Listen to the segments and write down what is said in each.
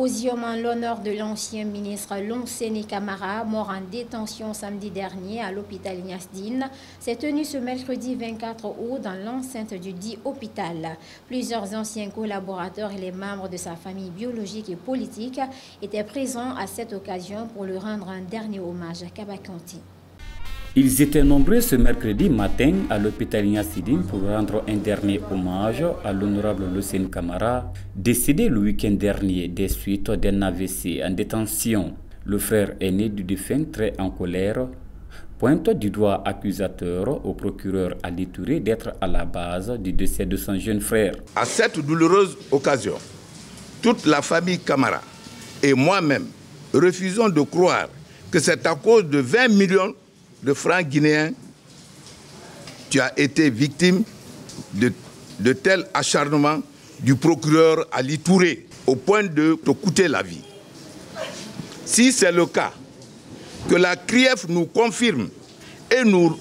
symposium en l'honneur de l'ancien ministre Lonseni Camara, mort en détention samedi dernier à l'hôpital Ignace Dine, s'est tenu ce mercredi 24 août dans l'enceinte du dit hôpital. Plusieurs anciens collaborateurs et les membres de sa famille biologique et politique étaient présents à cette occasion pour lui rendre un dernier hommage à Kabakanti. Ils étaient nombreux ce mercredi matin à l'hôpital Ignace Dine pour rendre un dernier hommage à l'honorable Lonseni Camara, décédé le week-end dernier des suites d'un AVC en détention. Le frère aîné du défunt, très en colère, pointe du doigt accusateur au procureur Ali Touré d'être à la base du décès de son jeune frère. À cette douloureuse occasion, toute la famille Camara et moi-même refusons de croire que c'est à cause de 20 millions de francs guinéens, tu as été victime de tel acharnement du procureur Ali Touré au point de te coûter la vie. Si c'est le cas, que la CRIEF nous confirme et nous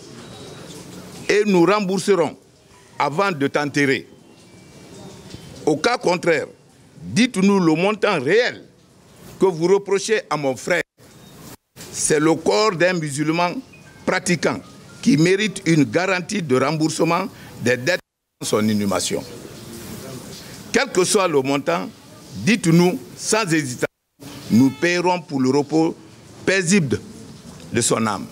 rembourserons avant de t'enterrer. Au cas contraire, dites-nous le montant réel que vous reprochez à mon frère. C'est le corps d'un musulman pratiquant qui mérite une garantie de remboursement des dettes de son inhumation. Quel que soit le montant, dites-nous sans hésitation, nous paierons pour le repos paisible de son âme.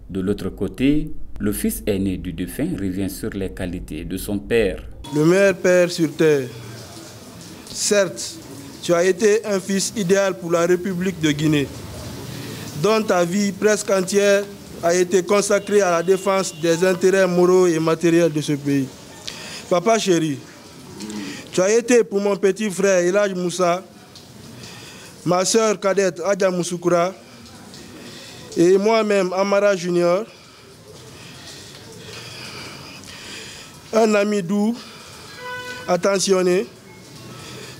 De l'autre côté, le fils aîné du défunt revient sur les qualités de son père. Le meilleur père sur terre. Certes, tu as été un fils idéal pour la République de Guinée, dont ta vie presque entière a été consacrée à la défense des intérêts moraux et matériels de ce pays. Papa chéri, tu as été pour mon petit frère Elhadj Moussa, ma soeur cadette Adja Moussoukoura et moi-même Amara Junior, un ami doux, attentionné,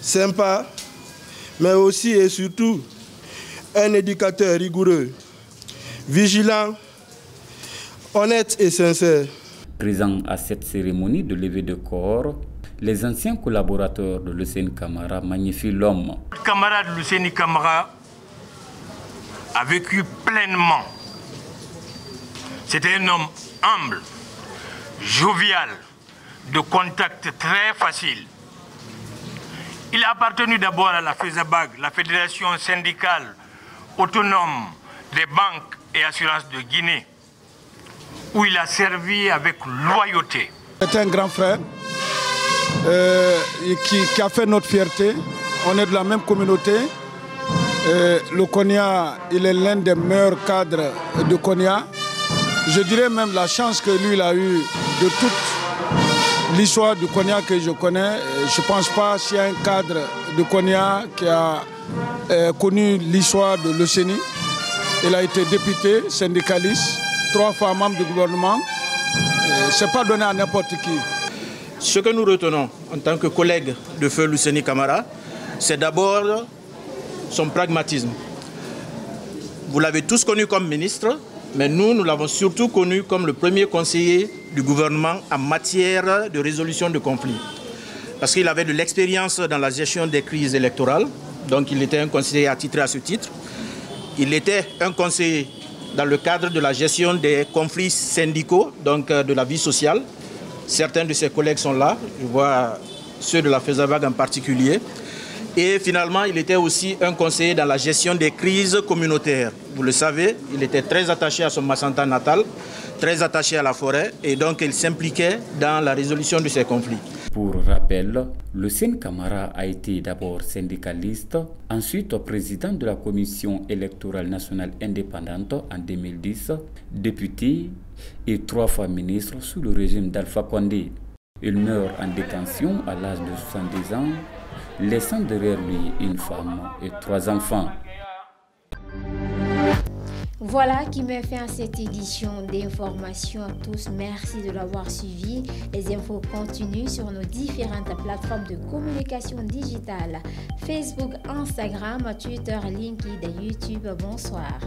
sympa, mais aussi et surtout un éducateur rigoureux, vigilant, honnête et sincère. Présents à cette cérémonie de levée de corps, les anciens collaborateurs de Lonseni Camara magnifient l'homme. Le camarade Lonseni Camara a vécu pleinement. C'était un homme humble, jovial, de contact très facile. Il a appartenu d'abord à la FESABAG, la Fédération syndicale autonome des banques et assurances de Guinée, où il a servi avec loyauté. C'est un grand frère qui a fait notre fierté. On est de la même communauté. Le Konya, il est l'un des meilleurs cadres de Konya. Je dirais même la chance que lui il a eue de toute l'histoire du Konya que je connais. Je ne pense pas s'il y a un cadre de Konya qui a connu l'histoire de Lonseni. Il a été député, syndicaliste, 3 fois membre du gouvernement. Ce n'est pas donné à n'importe qui. Ce que nous retenons en tant que collègue de feu Lonseni Camara, c'est d'abord son pragmatisme. Vous l'avez tous connu comme ministre, mais nous l'avons surtout connu comme le premier conseiller du gouvernement en matière de résolution de conflits. Parce qu'il avait de l'expérience dans la gestion des crises électorales, donc il était un conseiller attitré à ce titre. Il était un conseiller dans le cadre de la gestion des conflits syndicaux, donc de la vie sociale. Certains de ses collègues sont là, je vois ceux de la FESABAG en particulier. Et finalement, il était aussi un conseiller dans la gestion des crises communautaires. Vous le savez, il était très attaché à son Massanta natal, très attaché à la forêt, et donc il s'impliquait dans la résolution de ces conflits. Pour rappel, Lonseni Camara a été d'abord syndicaliste, ensuite président de la Commission électorale nationale indépendante en 2010, député et 3 fois ministre sous le régime d'Alpha Condé. Il meurt en détention à l'âge de 70 ans, laissant derrière lui une femme et 3 enfants. Voilà qui met fin à cette édition d'information à tous. Merci de l'avoir suivi. Les infos continuent sur nos différentes plateformes de communication digitale. Facebook, Instagram, Twitter, LinkedIn et YouTube. Bonsoir.